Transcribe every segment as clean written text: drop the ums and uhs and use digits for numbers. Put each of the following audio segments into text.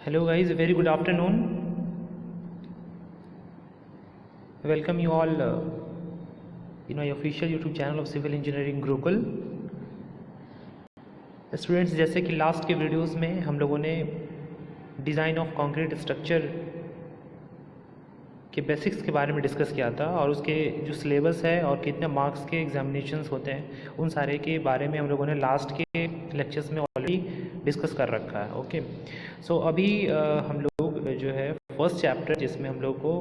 Hello guys, a very good afternoon. Welcome you all in my official YouTube channel of Civil Engineering Gurukul. Students, जैसे कि last के videos में हम लोगों ने डिज़ाइन ऑफ कंक्रीट स्ट्रक्चर के basics के बारे में डिस्कस किया था और उसके जो सिलेबस है और कितने मार्क्स के एग्जामिनेशंस होते हैं उन सारे के बारे में हम लोगों ने लास्ट के लेक्चर्स में ऑलरेडी डिस्कस कर रखा है. ओके, सो अभी हम लोग जो है फर्स्ट चैप्टर जिसमें हम लोग को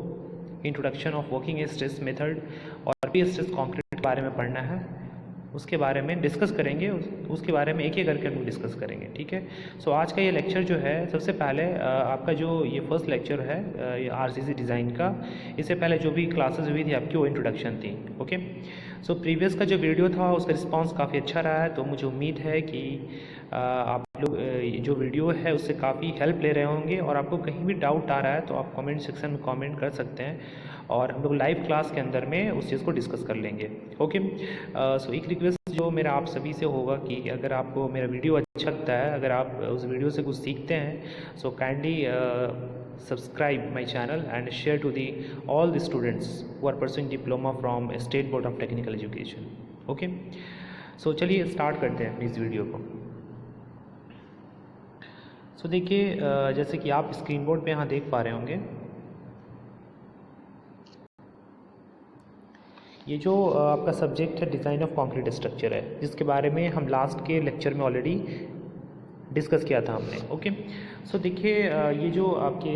introduction of working stress method और पी स्ट्रेस कंक्रीट के बारे में पढ़ना है, उसके बारे में डिस्कस करेंगे. उसके बारे में एक एक करके हम लोग डिस्कस करेंगे. ठीक है, सो आज का ये लेक्चर जो है सबसे पहले आपका जो ये फर्स्ट लेक्चर है ये आरसीसी डिज़ाइन का, इससे पहले जो भी क्लासेस हुई थी आपकी वो इंट्रोडक्शन थी. ओके, सो प्रीवियस का जो वीडियो था उसका रिस्पांस काफ़ी अच्छा रहा है, तो मुझे उम्मीद है कि आप लोग जो वीडियो है उससे काफ़ी हेल्प ले रहे होंगे और आपको कहीं भी डाउट आ रहा है तो आप कमेंट सेक्शन में कमेंट कर सकते हैं और हम लोग लाइव क्लास के अंदर में उस चीज़ को डिस्कस कर लेंगे. ओके, सो एक रिक्वेस्ट जो मेरा आप सभी से होगा कि अगर आपको मेरा वीडियो अच्छा लगता है, अगर आप उस वीडियो से कुछ सीखते हैं, so kindly subscribe my channel and share to the all the students who are pursuing diploma from state board of technical education. Okay, so चलिए स्टार्ट करते हैं इस वीडियो को. सो देखिए, जैसे कि आप स्क्रीन बोर्ड पे यहाँ देख पा रहे होंगे, ये जो आपका सब्जेक्ट है डिज़ाइन ऑफ कंक्रीट स्ट्रक्चर है, जिसके बारे में हम लास्ट के लेक्चर में ऑलरेडी डिस्कस किया था हमने. ओके, सो देखिए ये जो आपके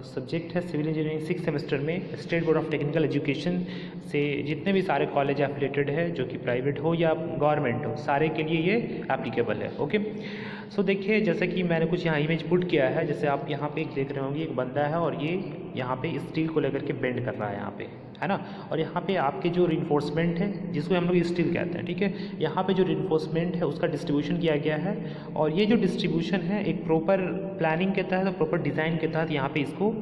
सब्जेक्ट है सिविल इंजीनियरिंग 6 सेमेस्टर में state board of technical education से जितने भी सारे कॉलेज एफिलेटेड है, जो कि प्राइवेट हो या गवर्नमेंट हो, सारे के लिए ये एप्लीकेबल है. ओके, सो देखिए जैसे कि मैंने कुछ यहाँ इमेज पुट किया है, जैसे आप यहाँ पे देख रहे होंगे एक बंदा है और ये यहाँ पे स्टील को लेकर के बेंड कर रहा है यहाँ पे, है ना. और यहाँ पे आपके जो रिइंफोर्समेंट है जिसको हम लोग स्टील कहते हैं, ठीक है, यहाँ पे जो रिइंफोर्समेंट है उसका डिस्ट्रीब्यूशन किया गया है और ये जो डिस्ट्रीब्यूशन है एक प्रॉपर प्लानिंग के तहत और प्रॉपर डिज़ाइन के तहत यहाँ पे इसको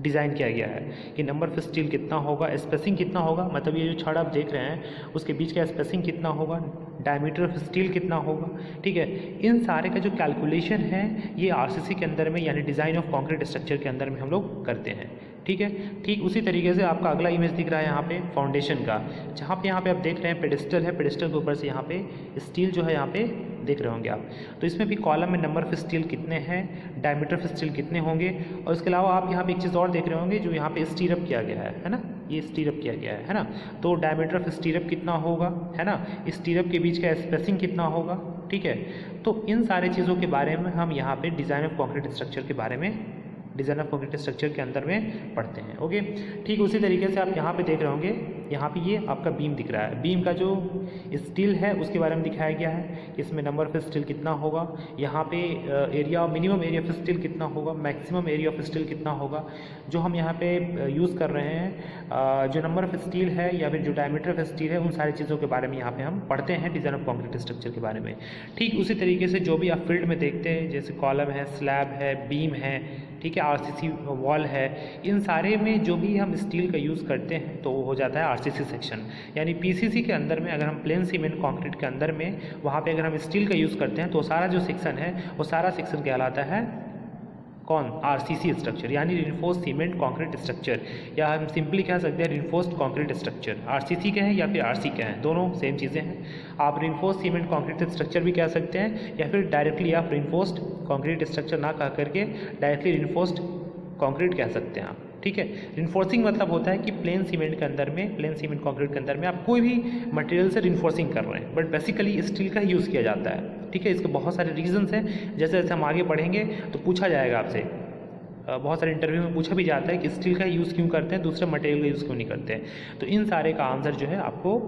डिज़ाइन किया गया है कि नंबर ऑफ स्टील कितना होगा, स्पेसिंग कितना होगा, मतलब ये जो छड़ आप देख रहे हैं उसके बीच का स्पेसिंग कितना होगा, डायमीटर ऑफ स्टील कितना होगा. ठीक है, इन सारे का जो कैलकुलेशन है ये आरसीसी के अंदर में यानी डिज़ाइन ऑफ कंक्रीट स्ट्रक्चर के अंदर में हम लोग करते हैं. ठीक है, ठीक उसी तरीके से आपका अगला इमेज दिख रहा है यहाँ पे फाउंडेशन का, जहाँ पे यहाँ पे आप देख रहे हैं पेडिस्टल है, पेडिस्टल के ऊपर से यहाँ पे स्टील जो है यहाँ पे देख रहे होंगे आप, तो इसमें भी कॉलम में नंबर ऑफ स्टील कितने हैं, डायमीटर ऑफ स्टील कितने होंगे, और इसके अलावा आप यहाँ पे एक चीज़ और देख रहे होंगे जो यहाँ पे स्टीरअप किया गया है ना, ये स्टीरअप किया गया है ना, तो डायमीटर ऑफ स्टीरअप कितना होगा, है ना, स्टीरअप के बीच का स्पेसिंग कितना होगा. ठीक है, तो इन सारे चीज़ों के बारे में हम यहाँ पे डिज़ाइन ऑफ कंक्रीट स्ट्रक्चर के बारे में डिज़ाइन ऑफ कंक्रीट स्ट्रक्चर के अंदर में पढ़ते हैं. ओके, ठीक उसी तरीके से आप यहाँ पे देख रहे होंगे, यहाँ पे ये आपका बीम दिख रहा है, बीम का जो स्टील है उसके बारे में दिखाया गया है कि इसमें नंबर ऑफ स्टील कितना होगा, यहाँ पे area minimum area of steel कितना होगा, मैक्सिमम एरिया ऑफ स्टील कितना होगा. जो हम यहाँ पे यूज़ कर रहे हैं जो नंबर ऑफ स्टील है या फिर जो डायमीटर ऑफ स्टील है, उन सारी चीज़ों के बारे में यहाँ पे हम पढ़ते हैं डिज़ाइन ऑफ कंक्रीट स्ट्रक्चर के बारे में. ठीक उसी तरीके से जो भी आप फील्ड में देखते हैं जैसे कॉलम है, स्लैब है, बीम है, ठीक है, आरसीसी वॉल है, इन सारे में जो भी हम स्टील का यूज़ करते हैं तो वो हो जाता है आरसीसी सेक्शन. यानी पीसीसी के अंदर में अगर हम प्लेन सीमेंट कंक्रीट के अंदर में वहाँ पे अगर हम स्टील का यूज़ करते हैं तो सारा जो सेक्शन है वो सारा सेक्शन कहलाता है कौन, आरसीसी स्ट्रक्चर यानी रिइंफोर्स सीमेंट कंक्रीट स्ट्रक्चर, या हम सिंपली कह सकते हैं रिइंफोर्स्ड कंक्रीट स्ट्रक्चर. आरसीसी कहें या फिर आरसी कहें, दोनों सेम चीज़ें हैं. आप रिइंफोर्स्ड सीमेंट कंक्रीट स्ट्रक्चर भी कह सकते हैं या फिर डायरेक्टली आप रिइंफोर्स्ड कंक्रीट स्ट्रक्चर ना कह करके डायरेक्टली रिइंफोर्स्ड कंक्रीट कह सकते हैं आप. ठीक है, रिइंफोर्सिंग मतलब होता है कि प्लेन सीमेंट के अंदर में, प्लेन सीमेंट कंक्रीट के अंदर में आप कोई भी मटेरियल से रिइंफोर्सिंग कर रहे हैं, बट बेसिकली स्टील का ही यूज़ किया जाता है. ठीक है, इसके बहुत सारे रीजंस हैं, जैसे जैसे हम आगे बढ़ेंगे तो पूछा जाएगा आपसे, बहुत सारे इंटरव्यू में पूछा भी जाता है कि स्टील का यूज़ क्यों करते हैं, दूसरे मटेरियल का यूज़ क्यों नहीं करते हैं. तो इन सारे का आंसर जो है आपको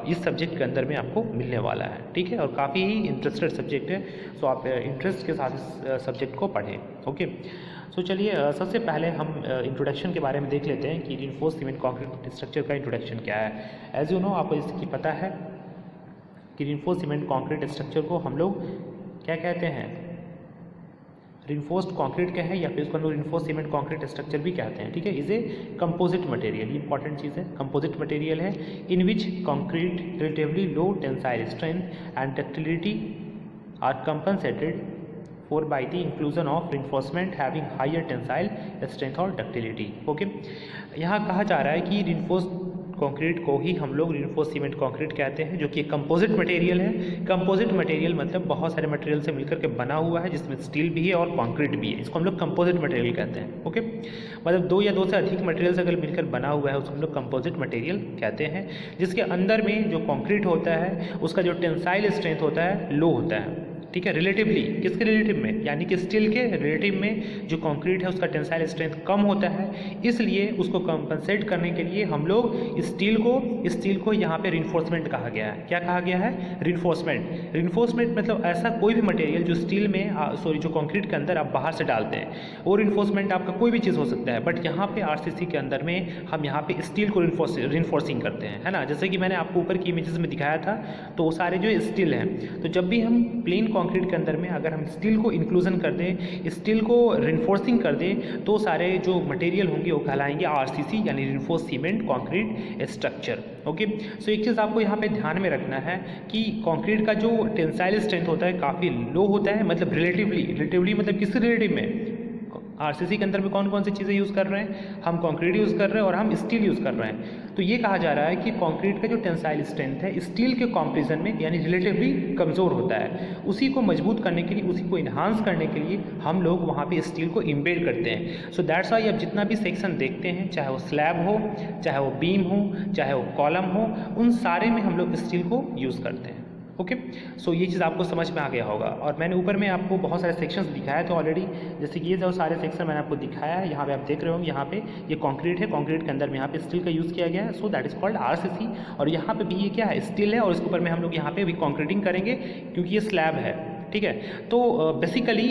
इस सब्जेक्ट के अंदर में आपको मिलने वाला है. ठीक है, और काफ़ी ही इंटरेस्टेड सब्जेक्ट है, सो आप इंटरेस्ट के साथ इस सब्जेक्ट को पढ़ें. ओके, सो चलिए सबसे पहले हम इंट्रोडक्शन के बारे में देख लेते हैं कि रिइंफोर्स्ड सीमेंट कंक्रीट स्ट्रक्चर का इंट्रोडक्शन क्या है. एज यू नो, आपको इसकी पता है कि रिइंफोर्स्ड सीमेंट कंक्रीट स्ट्रक्चर को हम लोग क्या कहते हैं, रिइंफोर्स्ड कंक्रीट का है या फिर उसको हम लोग रिइंफोर्स्ड सीमेंट कंक्रीट स्ट्रक्चर भी कहते हैं. ठीक है, इज ए कंपोजिट मटेरियल, ये इंपॉर्टेंट चीज़ है, कंपोजिट मटेरियल है in which concrete relatively low tensile strength and ductility are compensated 4 by the inclusion of reinforcement having higher tensile strength और ductility। ओके, यहाँ कहा जा रहा है कि reinforced कंक्रीट को ही हम लोग रिइंफोर्स सीमेंट कंक्रीट कहते हैं, जो कि एक कंपोजिट मटेरियल है। कंपोजिट मटेरियल मतलब बहुत सारे मटेरियल से मिलकर के बना हुआ है, जिसमें स्टील भी है और कंक्रीट भी है। इसको हम लोग कंपोजिट मटेरियल कहते हैं। ओके, मतलब 2 या 2 से अधिक मटेरियल से अगर मिलकर बना हुआ है उसको हम लोग कंपोजिट मटेरियल कहते हैं, जिसके अंदर में जो कंक्रीट होता है उसका जो टेंसाइल स्ट्रेंथ होता है लो होता है। ठीक है, रिलेटिवली, किसके रिलेटिव में, यानी कि स्टील के रिलेटिव में जो कंक्रीट है उसका टेंसाइल स्ट्रेंथ कम होता है, इसलिए उसको कंपनसेट करने के लिए हम लोग स्टील को यहाँ पे रिइंफोर्समेंट कहा गया है। क्या कहा गया है? रिइंफोर्समेंट। रिइंफोर्समेंट मतलब ऐसा कोई भी मटेरियल जो स्टील में जो कंक्रीट के अंदर आप बाहर से डालते हैं, वो रिइंफोर्समेंट आपका कोई भी चीज़ हो सकता है, बट यहाँ पे आरसीसी के अंदर में हम यहाँ पे स्टील को रिइंफोर्सिंग करते हैं, है ना। जैसे कि मैंने आपको ऊपर की इमेजेस में दिखाया था, तो वो सारे जो स्टील हैं, तो जब भी हम प्लेन कंक्रीट के अंदर में अगर हम स्टील को इंक्लूजन कर दें, स्टील को रिइंफोर्सिंग कर दें, तो सारे जो मटेरियल होंगे वो कहलाएंगे आरसीसी, यानी reinforce cement concrete structure. Okay, so एक चीज़ आपको यहाँ पे ध्यान में रखना है कि कंक्रीट का जो टेंसाइल स्ट्रेंथ होता है काफ़ी लो होता है, मतलब रिलेटिवली मतलब किस रिलेटिव में, आरसीसी के अंदर में कौन कौन सी चीज़ें यूज़ कर रहे हैं, हम कंक्रीट यूज़ कर रहे हैं और हम स्टील यूज़ कर रहे हैं। तो ये कहा जा रहा है कि कंक्रीट का जो टेंसाइल स्ट्रेंथ है स्टील के कंपैरिजन में यानी रिलेटिवली कमज़ोर होता है। उसी को मजबूत करने के लिए, उसी को इन्हांस करने के लिए हम लोग वहाँ पे स्टील को इम्बेड करते हैं। सो दैट्स वाई अब जितना भी सेक्शन देखते हैं, चाहे वो स्लैब हो, चाहे वो बीम हो, चाहे वो कॉलम हो, उन सारे में हम लोग स्टील को यूज़ करते हैं। ओके, सो ये चीज़ आपको समझ में आ गया होगा। और मैंने ऊपर में आपको बहुत सारे सेक्शंस दिखाए थे ऑलरेडी, जैसे कि ये जो सारे सेक्शन मैंने आपको दिखाया है, यहाँ पे आप देख रहे होंगे, यहाँ पे ये कंक्रीट है, कंक्रीट के अंदर में यहाँ पे स्टील का यूज़ किया गया है, so that is called RCC. और यहाँ पे भी ये क्या है, स्टील है, और इसके ऊपर में हम लोग यहाँ पे भी कंक्रीटिंग करेंगे क्योंकि ये स्लैब है। ठीक है, तो बेसिकली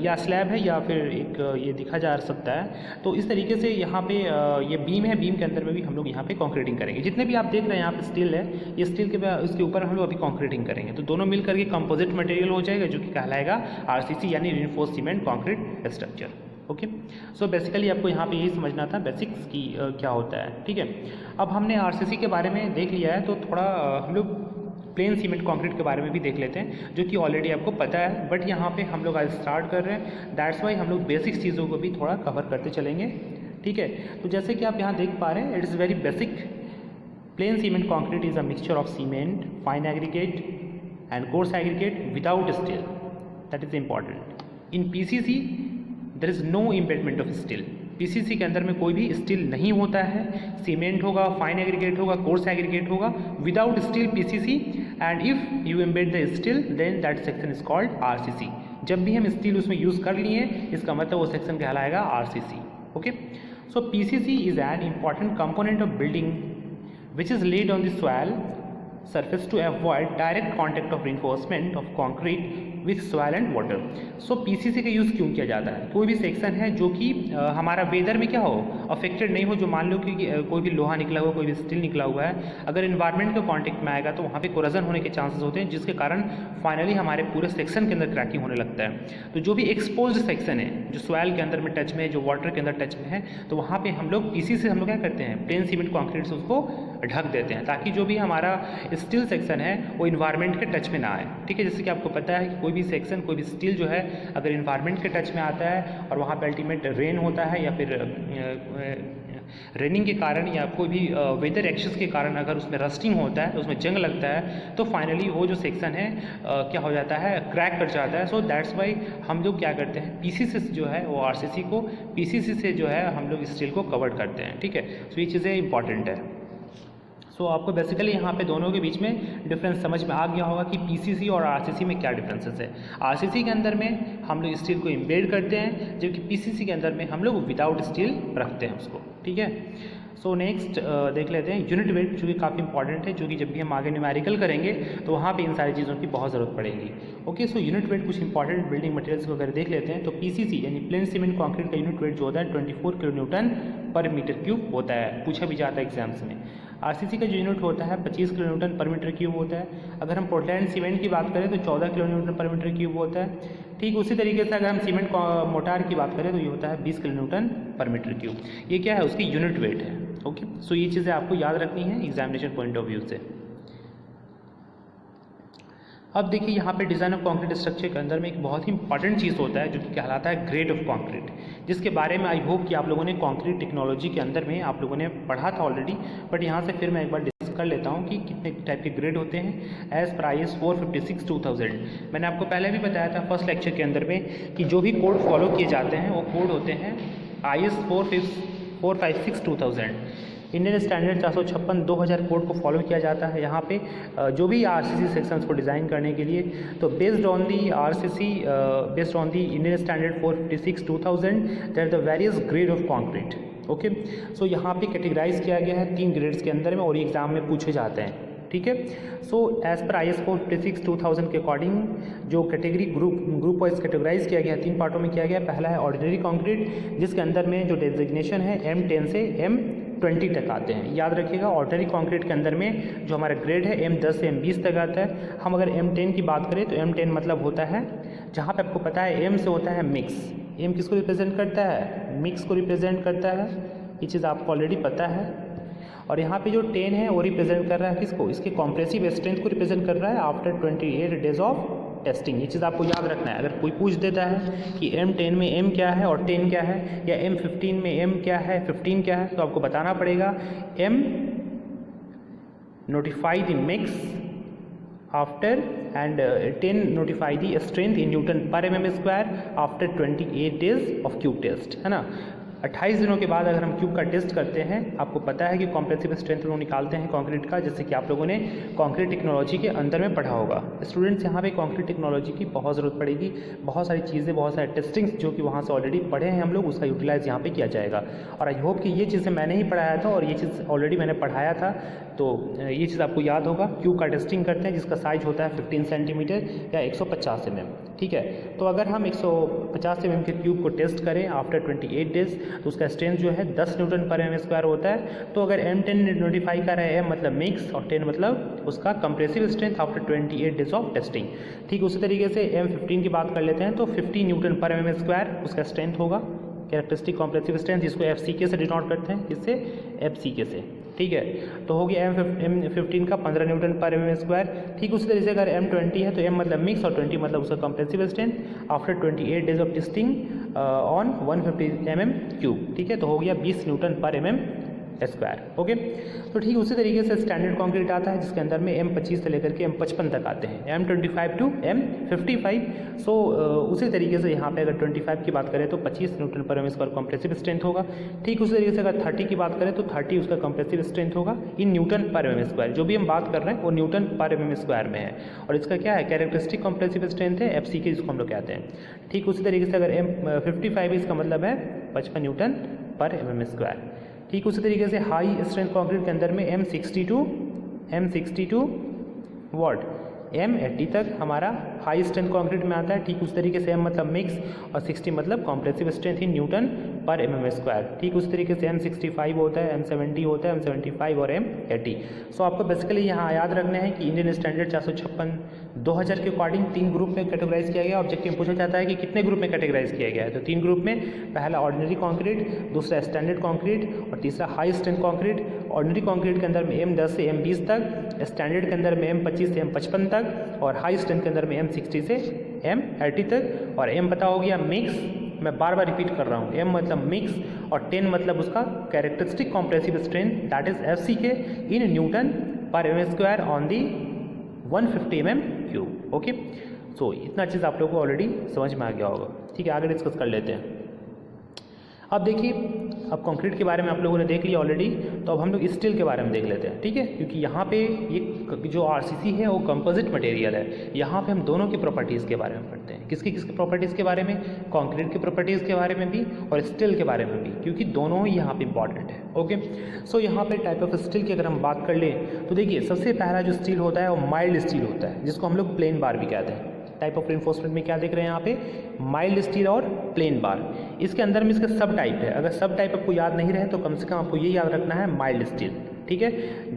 या स्लैब है या फिर एक ये दिखा जा सकता है। तो इस तरीके से यहाँ पे ये बीम है, बीम के अंदर में भी हम लोग यहाँ पे कंक्रीटिंग करेंगे। जितने भी आप देख रहे हैं यहाँ पे स्टील है, ये स्टील के उसके ऊपर हम लोग अभी कंक्रीटिंग करेंगे, तो दोनों मिल करके कंपोजिट मटेरियल हो जाएगा, जो कि कहलाएगा आरसीसी, यानी reinforced cement concrete structure. Okay, so basically आपको यहाँ पे यही समझना था बेसिक्स की क्या होता है। ठीक है, अब हमने आरसीसी के बारे में देख लिया है, तो थोड़ा हम लोग प्लेन सीमेंट कंक्रीट के बारे में भी देख लेते हैं, जो कि ऑलरेडी आपको पता है, बट यहाँ पे हम लोग आज स्टार्ट कर रहे हैं, दैट्स वाई हम लोग बेसिक चीज़ों को भी थोड़ा कवर करते चलेंगे। ठीक है, तो जैसे कि आप यहाँ देख पा रहे हैं, it is very basic. Plain cement concrete is a mixture of cement, fine aggregate and coarse aggregate without steel, that is important. In PCC there is no embedment of steel. PCC के अंदर में कोई भी steel नहीं होता है, cement होगा, fine aggregate होगा, कोर्स एग्रीगेट होगा, without steel PCC, and if you embed the steel then that section is called RCC. जब भी हम स्टील उसमें यूज़ कर लिए, इसका मतलब वो सेक्शन कहलाएगा RCC. Okay, so PCC is an important component of building which is laid on the soil surface to avoid direct contact of reinforcement of concrete with soil and water। So PCC का use क्यों किया जाता है? कोई भी section है जो कि हमारा वेदर में क्या हो, अफेक्टेड नहीं हो, जो मान लो कि कोई भी लोहा निकला हुआ, कोई भी स्टील निकला हुआ है, अगर इन्वायरमेंट के कॉन्टेक्ट में आएगा तो वहाँ पे कोरोजन होने के चांसेस होते हैं, जिसके कारण फाइनली हमारे पूरे सेक्शन के अंदर क्रैकिंग होने लगता है। तो जो भी एक्सपोज्ड सेक्शन है, जो सॉइल के अंदर में टच में है, जो वाटर के अंदर टच में है, तो वहाँ पे हम लोग पीसीसी से हम लोग क्या करते हैं, प्लेन सीमेंट कॉन्क्रीट से उसको ढक देते हैं, ताकि जो भी हमारा स्टील सेक्शन है वो इन्वायरमेंट के टच में ना आए। ठीक है, जैसे कि आपको पता है कि कोई भी सेक्शन, कोई भी स्टील जो है अगर इन्वायरमेंट के टच में आता है और वहाँ पे अल्टीमेट रेन होता है, या फिर रेनिंग के कारण या कोई भी वेदर एक्शंस के कारण अगर उसमें रस्टिंग होता है, तो उसमें जंग लगता है, तो फाइनली वो जो सेक्शन है क्या हो जाता है, क्रैक कर जाता है। सो दैट्स वाई हम लोग क्या करते हैं, पीसीसी जो है वो आरसीसी को, पीसीसी से जो है हम लोग स्टील को कवर करते हैं। ठीक है, सो ये चीज़ें इंपॉर्टेंट है। सो आपको बेसिकली यहाँ पे दोनों के बीच में डिफरेंस समझ में आ गया होगा कि पीसीसी और आरसीसी में क्या डिफरेंसेस है। आरसीसी के अंदर में हम लोग स्टील को इम्बेड करते हैं, जबकि पीसीसी के अंदर में हम लोग विदाउट स्टील रखते हैं उसको। ठीक है, सो नेक्स्ट देख लेते हैं यूनिट वेट, जो कि काफ़ी इंपॉर्टेंट है, जो कि जब भी हम आगे न्यूमेरिकल करेंगे तो वहाँ पे इन सारी चीज़ों की बहुत ज़रूरत पड़ेगी। ओके, सो यूनिट वेट कुछ इंपॉर्टेंट बिल्डिंग मटेरियल्स को अगर देख लेते हैं, तो पीसीसी यानी प्लेन सीमेंट कंक्रीट का यूनिट वेट जो होता है 24 किलो न्यूटन पर मीटर क्यूब होता है, पूछा भी जाता है एग्जाम्स में। आरसीसी का जो यूनिट होता है 25 किलो न्यूटन पर मीटर क्यूब होता है। अगर हम पोर्टलैंड सीमेंट की बात करें तो 14 किलो न्यूटन पर मीटर क्यूब होता है। ठीक उसी तरीके से अगर हम सीमेंट मोटार की बात करें तो ये होता है 20 किलो न्यूटन पर मीटर क्यूब। ये क्या है, उसकी यूनिट वेट है। ओके, सो ये चीज़ें आपको याद रखनी है एग्जामिनेशन पॉइंट ऑफ व्यू से। अब देखिए यहाँ पे डिज़ाइन ऑफ कंक्रीट स्ट्रक्चर के अंदर में एक बहुत ही इंपॉर्टेंट चीज़ होता है जो कि कहलाता है ग्रेड ऑफ कंक्रीट, जिसके बारे में आई होप कि आप लोगों ने कंक्रीट टेक्नोलॉजी के अंदर में आप लोगों ने पढ़ा था ऑलरेडी, बट यहाँ से फिर मैं एक बार डिस्कस कर लेता हूँ कि कितने टाइप के ग्रेड होते हैं एज पर IS 456/2000। मैंने आपको पहले भी बताया था फर्स्ट लेक्चर के अंदर में कि जो भी कोड फॉलो किए जाते हैं वो कोड होते हैं IS 456/2000। इंडियन स्टैंडर्ड 456/2000 कोड को फॉलो किया जाता है यहाँ पे जो भी RCC सेक्शंस को डिज़ाइन करने के लिए। तो based on the RCC, based on the Indian standard 456/2000 there are the various grade of concrete. Okay, so यहाँ पे कैटेगराइज किया गया है 3 ग्रेड्स के अंदर में और ये एग्जाम में पूछे जाते हैं। ठीक है, सो एज पर IS 456/2000 के अकॉर्डिंग जो कैटेगरी ग्रुप वाइज कैटेगराइज किया गया है 3 पार्टों में किया गया। पहला है ऑर्डिनरी कंक्रीट, जिसके अंदर में जो डेजिग्नेशन है M10 से M20 तक आते हैं। याद रखिएगा ऑर्डिनरी कंक्रीट के अंदर में जो हमारा ग्रेड है M10 से M20 तक आता है। हम अगर M10 की बात करें तो M10 मतलब होता है, जहाँ पे आपको पता है M से होता है मिक्स। M किसको रिप्रेजेंट करता है? मिक्स को रिप्रेजेंट करता है, ये चीज़ आपको ऑलरेडी पता है। और यहाँ पे जो 10 है वो रिप्रेजेंट कर रहा है किसको? इसके कॉम्प्रेसिव स्ट्रेंथ को रिप्रेजेंट कर रहा है आफ्टर 28 डेज ऑफ टेस्टिंग। ये चीज़ आपको याद रखना है। अगर कोई पूछ देता है कि M10 में M क्या है और 10 क्या है, या M15 में M क्या है 15 क्या है, तो आपको बताना पड़ेगा M notify the mix after and 10 notify the strength in Newton per mm square after 28 days of cube test, है ना। 28 दिनों के बाद अगर हम क्यूब का टेस्ट करते हैं, आपको पता है कि कॉम्प्रेसिव स्ट्रेंथ लोग निकालते हैं कंक्रीट का, जैसे कि आप लोगों ने कंक्रीट टेक्नोलॉजी के अंदर में पढ़ा होगा। स्टूडेंट्स यहाँ पे कंक्रीट टेक्नोलॉजी की बहुत ज़रूरत पड़ेगी, बहुत सारी चीज़ें, बहुत सारे टेस्टिंग्स जो कि वहाँ से ऑलरेडी पढ़े हैं हम लोग, उसका यूटिलाइज़ यहाँ पे किया जाएगा। और आई होप कि ये चीज़ें मैंने ही पढ़ाया था और ये चीज़ ऑलरेडी मैंने पढ़ाया था, तो ये चीज़ आपको याद होगा। क्यूब का टेस्टिंग करते हैं जिसका साइज होता है 15 सेंटीमीटर या 150 mm। ठीक है, तो अगर हम 150 mm के क्यूब को टेस्ट करें आफ्टर 28 डेज तो उसका स्ट्रेंथ जो है 10 न्यूटन पर mm स्क्वायर होता है। तो अगर M10 नोटिफाई कर रहा है, M मतलब मिक्स और 10 मतलब उसका compressive strength after 28 days of testing. ठीक उसी तरीके से M15 की बात कर लेते हैं तो 50 न्यूटन पर mm स्क्वायर उसका स्ट्रेंथ होगा, कैरेक्टरिस्टिक कॉम्प्रेसिव स्ट्रेंथ, जिसको FCK से डिनोट करते हैं, किससे? FCK से। ठीक है, तो हो गया M15 का 15 न्यूटन पर mm स्क्वायर। ठीक उसी तरीके से अगर M20 है तो M मतलब मिक्स और 20 मतलब उसका compressive strength after 28 days of testing on 150 mm cube. ठीक है, तो हो गया 20 न्यूटन पर mm स्क्वायर। ओके, तो ठीक उसी तरीके से स्टैंडर्ड कंक्रीट आता है जिसके अंदर में M25 से लेकर के M55 तक आते हैं, M25 टू M55। सो उसी तरीके से यहाँ पे अगर 25 की बात करें तो 25 न्यूटन पर mm स्क्वायर कंप्रेसिव स्ट्रेंथ होगा। ठीक उसी तरीके से अगर 30 की बात करें तो 30 उसका कंप्रेसिव स्ट्रेंथ होगा इन न्यूटन पर mm स्क्वायर। जो भी हम बात कर रहे हैं वो न्यूटन पर mm स्क्वायर में है और इसका क्या है? कैरेक्टरिस्टिक कंप्रेसिव स्ट्रेंथ है, FCK जिसको हम लोग कहते हैं। ठीक उसी तरीके से अगर M55 इसका मतलब है 55 न्यूटन पर mm स्क्वायर। ठीक उसी तरीके से हाई स्ट्रेंथ कंक्रीट के अंदर में M62 वॉट M80 तक हमारा हाई स्ट्रेंथ कंक्रीट में आता है। ठीक उस तरीके से M मतलब मिक्स और 60 मतलब कॉम्प्रेसिव स्ट्रेंथ इन न्यूटन पर mm स्क्वायर। ठीक उस तरीके से M65 होता है, M70 होता है, M75 और M80। सो आपको बेसिकली यहाँ याद रखना है कि इंडियन स्टैंडर्ड 456/2000 के अकॉर्डिंग 3 ग्रुप में कैटेगराइज किया गया। ऑब्जेक्टिव पूछा जाता है कि कितने ग्रुप में कैटेगराइज किया गया है, तो 3 ग्रुप में, पहला ऑर्डिनरी कंक्रीट, दूसरा स्टैंडर्ड कंक्रीट और तीसरा high strength concrete. Ordinary concrete के अंदर में M10 से M20 तक, स्टैंडर्ड के अंदर में M25 से M55 तक और हाई स्ट्रेंथ के अंदर में M60 से M80 तक। और M पता हो गया मिक्स, मैं बार बार रिपीट कर रहा हूँ, M मतलब मिक्स और 10 मतलब उसका characteristic compressive strength that is FCK in newton पर mm square on the 150 mm cube. Okay, so इतना चीज़ आप लोगों को ऑलरेडी समझ में आ गया होगा। ठीक है, आगे डिस्कस कर लेते हैं। अब देखिए, अब कंक्रीट के बारे में आप लोगों ने देख लिया ऑलरेडी, तो अब हम लोग स्टील के बारे में देख लेते हैं। ठीक है, क्योंकि यहाँ पे ये जो RCC है वो कंपोजिट मटेरियल है। यहाँ पे हम दोनों की प्रॉपर्टीज़ के बारे में पढ़ते हैं। किसकी प्रॉपर्टीज़ के बारे में? कंक्रीट की प्रॉपर्टीज़ के बारे में भी और स्टील के बारे में भी, क्योंकि दोनों ही यहाँ पे इंपॉर्टेंट है। ओके, सो यहाँ पे टाइप ऑफ स्टील की अगर हम बात कर लें तो देखिए, सबसे पहला जो स्टील होता है वो माइल्ड स्टील होता है, जिसको हम लोग प्लेन बार भी कहते हैं। टाइप ऑफ रिइंफोर्समेंट में क्या देख रहे हैं यहाँ पे? माइल्ड स्टील और प्लेन बार। इसके अंदर में इसका सब टाइप है। अगर सब टाइप आपको याद नहीं रहे तो कम से कम आपको ये याद रखना है माइल्ड स्टील। ठीक है,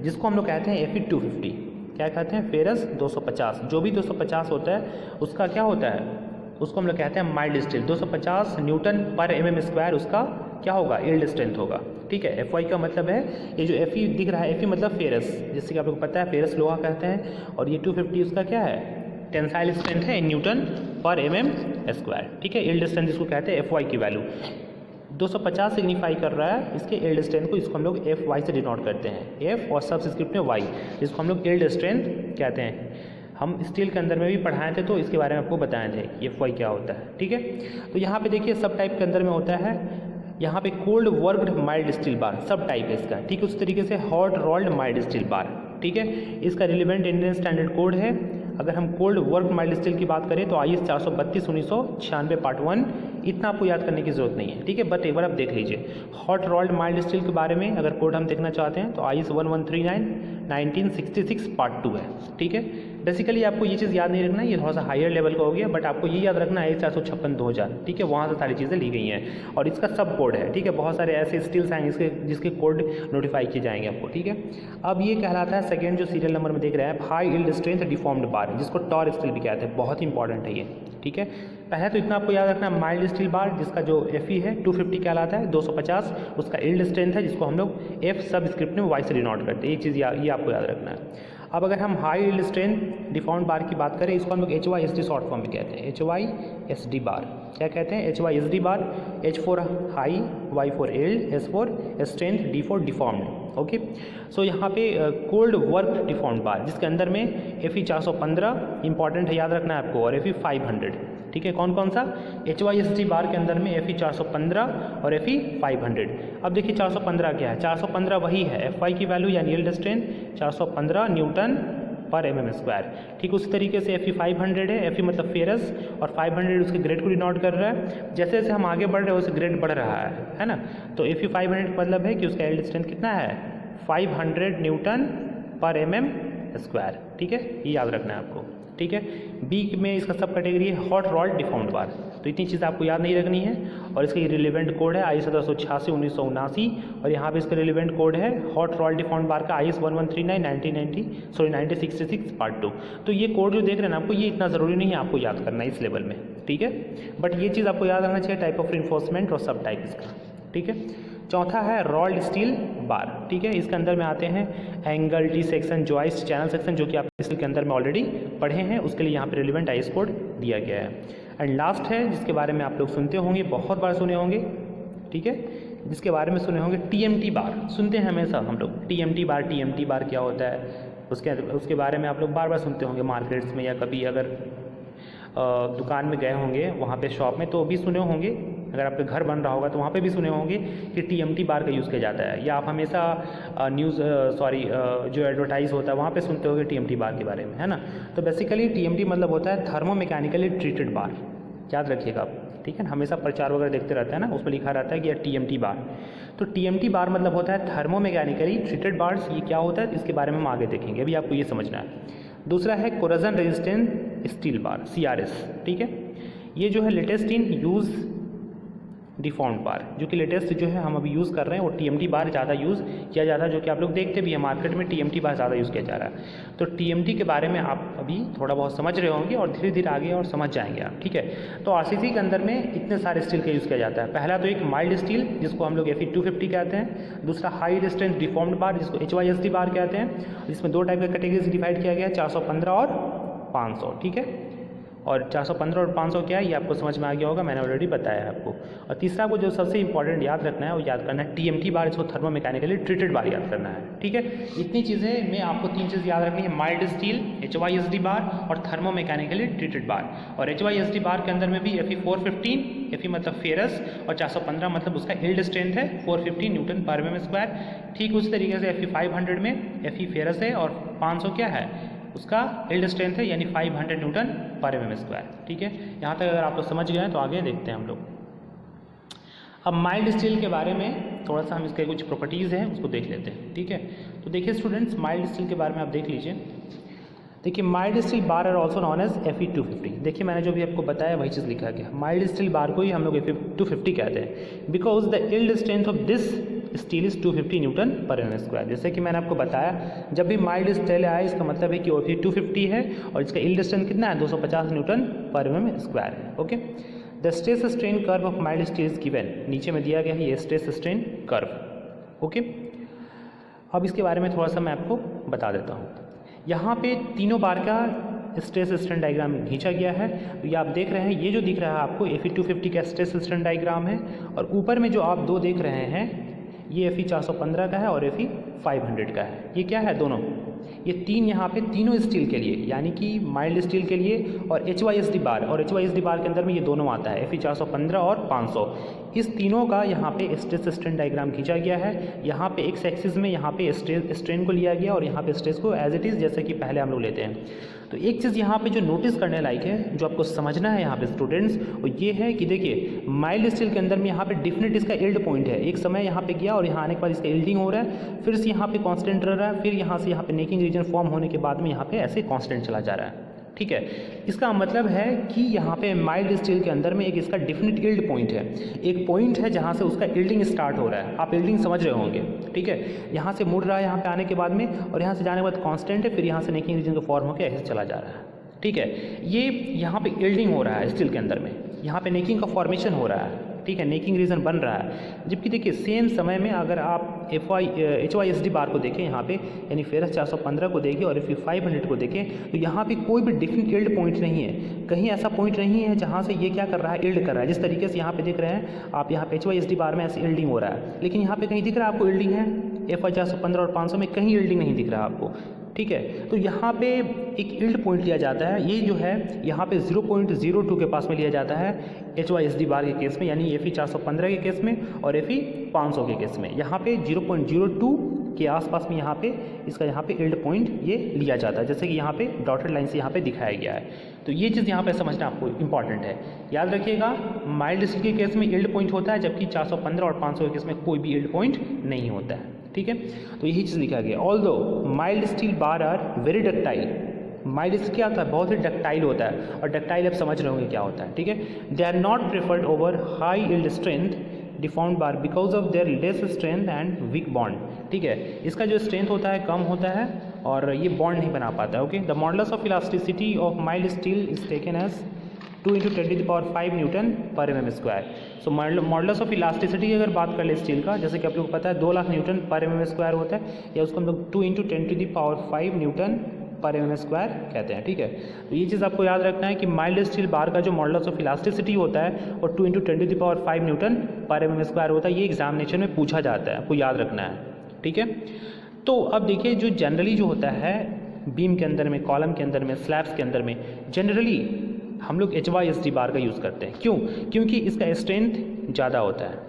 जिसको हम लोग कहते हैं Fe250। क्या कहते हैं? फेरस 250। जो भी 250 होता है उसका क्या होता है? उसको हम लोग कहते हैं माइल्ड स्टील। 250 न्यूटन पर mm स्क्वायर उसका क्या होगा? यील्ड स्ट्रेंथ होगा। ठीक है, Fy का मतलब है, ये जो Fe दिख रहा है, Fe मतलब फेरस, जैसे कि आप लोग को पता है फेरस लोहा कहते हैं, और ये 250 उसका क्या है? टेंसाइल स्ट्रेंथ है इन न्यूटन पर एमएम स्क्वायर, ठीक है। यील्ड स्ट्रेंथ जिसको कहते हैं FY की वैल्यू 250 सिग्निफाई कर रहा है इसके यील्ड स्ट्रेंथ को, इसको हम लोग FY से डिनोट करते हैं, F और सबस्क्रिप्ट में Y, जिसको हम लोग यील्ड स्ट्रेंथ कहते हैं। हम स्टील के अंदर में भी पढ़ाए थे तो इसके बारे में आपको बताए थे कि FY क्या होता है, ठीक है। तो यहाँ पे देखिए सब टाइप के अंदर में होता है, यहाँ पे कोल्ड वर्क्ड माइल्ड स्टील बार सब टाइप है इसका, ठीक है। उस तरीके से हॉट रोल्ड माइल्ड स्टील बार, ठीक है। इसका रिलेवेंट इंडियन स्टैंडर्ड कोड है। अगर हम कोल्ड वर्क माइल्ड स्टील की बात करें तो IS 432/1996 पार्ट 1, इतना आपको याद करने की जरूरत नहीं है, ठीक है। बट एक बार आप देख लीजिए हॉट रोल्ड माइल्ड स्टील के बारे में अगर कोड हम देखना चाहते हैं तो IS 1139/1966 पार्ट 2 है, ठीक है। बेसिकली आपको ये चीज़ याद नहीं रखना है, ये थोड़ा सा हायर लेवल का हो गया, बट आपको ये याद रखना है 456/2000, ठीक है। वहाँ से सारी चीज़ें ली गई हैं और इसका सब कोड है, ठीक है। बहुत सारे ऐसे स्टील्स आएंगे जिसके कोड नोटिफाई किए जाएंगे आपको, ठीक है। अब ये कहलाता है सेकेंड जो सीरियल नंबर में देख रहे हैं हाई यील्ड स्ट्रेंथ डिफॉर्म्ड बार, जिसको टॉर स्टील भी कहते हैं, बहुत ही इंपॉर्टेंट है ये, ठीक है। पहले तो इतना आपको याद रखना है माइल्ड स्टील बार जिसका जो FE है 250 कहलाता है, 250 उसका यील्ड स्ट्रेंथ है जिसको हम लोग F सब स्क्रिप्ट में Y से डिनोट करते हैं, एक चीज़ ये आपको याद रखना है। अब अगर हम हाई यील्ड स्ट्रेंथ डिफॉर्म्ड बार की बात करें, इसको हम लोग HYSD शॉर्ट फॉर्म में कहते हैं, HYSD बार क्या कहते हैं, HYSD bar, H for high, Y for yield, S for strength, D for deformed, okay. So यहाँ पे कोल्ड वर्क डिफॉर्म्ड बार जिसके अंदर में FE 415 इंपॉर्टेंट है, याद रखना है आपको, और FE 500, ठीक है। कौन कौन सा, HYSD बार के अंदर में FE 415 और FE 500। अब देखिए 415 क्या है, 415 वही है FY की वैल्यू यानी यील्ड स्ट्रेंथ 415 न्यूटन पर mm स्क्वायर, ठीक। उसी तरीके से FE 500 है, FE मतलब फेरस और 500 उसके ग्रेड को डिनोट कर रहा है। जैसे जैसे हम आगे बढ़ रहे हैं वैसे ग्रेड बढ़ रहा है ना। तो FE 500 मतलब है कि उसका यील्ड स्ट्रेंथ कितना है 500 न्यूटन पर mm स्क्वायर, ठीक है। ये याद रखना है आपको, ठीक है। बी में इसका सब कैटेगरी है हॉट रोल्ड डिफॉर्म्ड बार, तो इतनी चीज़ आपको याद नहीं रखनी है। और इसका रिलेवेंट कोड है IS 1786/1979 और यहाँ पे इसका रिलेवेंट कोड है हॉट रोल्ड डिफॉर्म्ड बार का IS 1966 पार्ट 2। तो ये कोड जो देख रहे हैं ना आपको, ये इतना ज़रूरी नहीं है आपको याद करना इस लेवल में, ठीक है। बट ये चीज़ आपको याद रखना चाहिए टाइप ऑफ रिइंफोर्समेंट और सब टाइप इसका, ठीक है। चौथा है रोल्ड स्टील बार, ठीक है। इसके अंदर में आते हैं angle, T section, joist, channel section, जो कि आप स्टील के अंदर में ऑलरेडी पढ़े हैं, उसके लिए यहाँ पे रिलेवेंट IS कोड दिया गया है। एंड लास्ट है जिसके बारे में आप लोग सुनते होंगे, बहुत बार सुने होंगे, ठीक है, जिसके बारे में सुने होंगे TMT बार, सुनते हैं हमेशा हम लोग TMT बार क्या होता है, उसके बारे में आप लोग बार बार सुनते होंगे मार्केट्स में, या कभी अगर दुकान में गए होंगे वहाँ पे शॉप में तो भी सुने होंगे, अगर आपके घर बन रहा होगा तो वहाँ पे भी सुने होंगे कि TMT बार का यूज़ किया जाता है, या आप हमेशा जो एडवर्टाइज होता है वहाँ पे सुनते होंगे TMT बार के बारे में, है ना। तो बेसिकली TMT मतलब होता है थर्मो मैकेनिकली ट्रीटेड बार, याद रखिएगा आप, ठीक है। हमेशा प्रचार वगैरह देखते रहते हैं ना, उसमें लिखा रहता है कि TMT बार। तो TMT बार मतलब होता है थर्मो मैकेनिकली ट्रीटेड बार्स। ये क्या होता है इसके बारे में हम आगे देखेंगे, अभी आपको ये समझना है। दूसरा है corrosion resistant steel bar, CRS, ठीक है। ये जो है लेटेस्ट इन यूज़ डिफॉर्म्ड बार, जो कि लेटेस्ट जो है हम अभी यूज़ कर रहे हैं, वो TMT बार ज़्यादा यूज़ किया जाता है, जो कि आप लोग देखते भी हैं मार्केट में TMT बार ज़्यादा यूज़ किया जा रहा है। तो TMT के बारे में आप अभी थोड़ा बहुत समझ रहे होंगे और धीरे धीरे आगे और समझ जाएंगे आप, ठीक है। तो RCC के अंदर में इतने सारे स्टील का यूज़ किया जाता है। पहला तो एक माइल्ड स्टील जिसको हम लोग FE 250 कहते हैं, दूसरा हाई स्ट्रेंथ डिफॉर्म्ड बार जिसको HYSD बार कहते हैं, जिसमें दो टाइप का कैटेगरीज डिवाइड किया गया है, 415 और 500, ठीक है। और 415 और 500 क्या है ये आपको समझ में आ गया होगा, मैंने ऑलरेडी बताया है आपको। और तीसरा को जो सबसे इंपॉर्टेंट याद रखना है वो याद करना है TMT बार, इसको थर्मो मैकेनिकली ट्रीटेड बार याद करना है, ठीक है। इतनी चीज़ें में आपको तीन चीज़ याद रखनी है, माइल्ड स्टील, HYSD बार और थर्मो मैकेनिकली ट्रीटेड बार। और HYSD बार के अंदर में भी FE 415, FE मतलब फेरस, और 415 मतलब उसका यील्ड स्ट्रेंथ है 450 न्यूटन पर mm स्क्वायर। ठीक उसी तरीके से FE 500 में FE फेरस है और 500 क्या है उसका यील्ड स्ट्रेंथ है, यानी 500 न्यूटन पर mm स्क्वायर, ठीक है। यहाँ तक अगर आप लोग समझ गए हैं तो आगे देखते हैं हम लोग। अब माइल्ड स्टील के बारे में थोड़ा सा हम इसके कुछ प्रॉपर्टीज़ हैं उसको देख लेते हैं, ठीक है। तो देखिए स्टूडेंट्स, माइल्ड स्टील के बारे में आप देख लीजिए। देखिए mild steel bar are also known as FE 250। देखिए मैंने जो भी आपको बताया वही चीज़ लिखा गया, माइल्ड स्टील बार को ही हम लोग FE 250 कहते हैं, because the yield strength of this steel is 250 Newton पर mm स्क्वायर। जैसे कि मैंने आपको बताया, जब भी माइल्ड स्टील आए इसका मतलब है कि FE 250 है और इसका यील्ड स्ट्रेंथ कितना है 250 न्यूटन पर mm स्क्वायर है, okay. The stress strain curve of mild steel is given, नीचे में दिया गया है ये स्ट्रेस स्ट्रेन कर्व, ओके। अब इसके बारे में थोड़ा सा मैं आपको बता देता हूँ। यहाँ पे तीनों बार का स्ट्रेस स्ट्रेन डायग्राम खींचा गया है। तो ये आप देख रहे हैं, ये जो दिख रहा है आपको Fe250 का स्ट्रेस स्ट्रेन डायग्राम है, और ऊपर में जो आप दो देख रहे हैं ये Fe415 का है और Fe500 का है। ये क्या है दोनों, ये तीन यहाँ पे तीनों स्टील के लिए, यानी कि माइल्ड स्टील के लिए और HYSD बार, और HYSD बार के अंदर में ये दोनों आता है Fe415 और 500। इस तीनों का यहाँ पे स्ट्रेस स्ट्रेन डायग्राम खींचा गया है। यहाँ पे एक्स एक्सिस में यहाँ पे स्ट्रेन को लिया गया और यहाँ पे स्ट्रेस को एज इट इज़ जैसे कि पहले हम लोग लेते हैं। तो एक चीज़ यहाँ पे जो नोटिस करने लायक है, जो आपको समझना है यहाँ पे स्टूडेंट्स, वो ये है कि देखिए माइल्ड स्टील के अंदर में यहाँ पे डिफिनेट इसका इल्ड पॉइंट है। एक समय यहाँ पे गया और यहाँ आने के बाद इसका इल्डिंग हो रहा है, फिर से यहाँ पे कांस्टेंट रह रहा है, फिर यहाँ से यहाँ पे नेकिंग रीजन फॉर्म होने के बाद में यहाँ पे ऐसे कांस्टेंट चला जा रहा है। ठीक है, इसका मतलब है कि यहाँ पे माइल्ड स्टील के अंदर में एक इसका डिफिनिट इल्ड पॉइंट है, एक पॉइंट है जहाँ से उसका इल्डिंग स्टार्ट हो रहा है। आप इल्डिंग समझ रहे होंगे, ठीक है। यहाँ से मुड़ रहा है यहाँ पे आने के बाद में, और यहाँ से जाने के बाद कांस्टेंट है, फिर यहाँ से नेकिंग रीजन का फॉर्म होकर ऐसे चला जा रहा है। ठीक है, ये यहाँ पे इल्डिंग हो रहा है स्टील के अंदर में, यहाँ पे नेकिंग का फॉर्मेशन हो रहा है। ठीक है, नेकिंग रीजन बन रहा है। जबकि देखिए सेम समय में अगर आप HYSD बार को देखें यहाँ पे, यानी फेरस 415 को देखें और Fe500 को देखें, तो यहाँ पे कोई भी डिफरेंट इल्ड पॉइंट नहीं है। कहीं ऐसा पॉइंट नहीं है जहाँ से ये क्या कर रहा है, इल्ड कर रहा है। जिस तरीके से यहाँ पे देख रहे हैं आप, यहाँ पे HYSD बार में ऐसे इल्डिंग हो रहा है, लेकिन यहाँ पे कहीं दिख रहा है आपको इल्डिंग है? Fe415 और 500 में कहीं इल्डिंग नहीं दिख रहा आपको। ठीक है, तो यहाँ पे एक इल्ड पॉइंट लिया जाता है, ये जो है यहाँ पे 0.02 के पास में लिया जाता है HYSD बार के केस में, यानी Fe415 के केस में और Fe500 के केस में। यहाँ पे 0.02 के आसपास में यहाँ पे इसका यहाँ पे इल्ड पॉइंट ये लिया जाता है, जैसे कि यहाँ पे डॉटेड लाइन से यहाँ पे दिखाया गया है। तो ये चीज़ यहाँ पे समझना आपको इंपॉर्टेंट है। याद रखिएगा, माइल्ड स्टील के केस में इल्ड पॉइंट होता है, जबकि 415 और 500 के केस में कोई भी इल्ड पॉइंट नहीं होता है। ठीक है, तो यही चीज़ लिखा गया। Although mild steel bar are very ductile, mild steel क्या होता है, बहुत ही डक्टाइल होता है, और डक्टाइल आप समझ रहे होंगे क्या होता है। ठीक है, they are not preferred over high yield strength deformed bar because of their less strength and weak bond. ठीक है, इसका जो स्ट्रेंथ होता है कम होता है और ये बॉन्ड नहीं बना पाता है। Okay, the modulus of elasticity of mild steel is taken as 2 × 10⁵ newton per mm²। So modulus of elasticity की अगर बात कर ले स्टील का, जैसे कि आप लोग को पता है 2 लाख न्यूटन पर mm² होता है, या उसको हम लोग 2 × 10⁵ न्यूटन पर mm² कहते हैं। ठीक है, तो ये चीज़ आपको याद रखना है कि माइल्ड स्टील बार का जो मॉडुलस ऑफ इलास्टिसिटी होता है और 2 × 10⁵ न्यूटन पर mm² होता है। ये एग्जामिनेशन में पूछा जाता है, आपको याद रखना है। ठीक है, तो अब देखिए जो जनरली जो होता है बीम के अंदर में, कॉलम के अंदर में, स्लैब्स के अंदर में, जनरली हम लोग HYSD बार का यूज़ करते हैं। क्यों? क्योंकि इसका स्ट्रेंथ ज़्यादा होता है।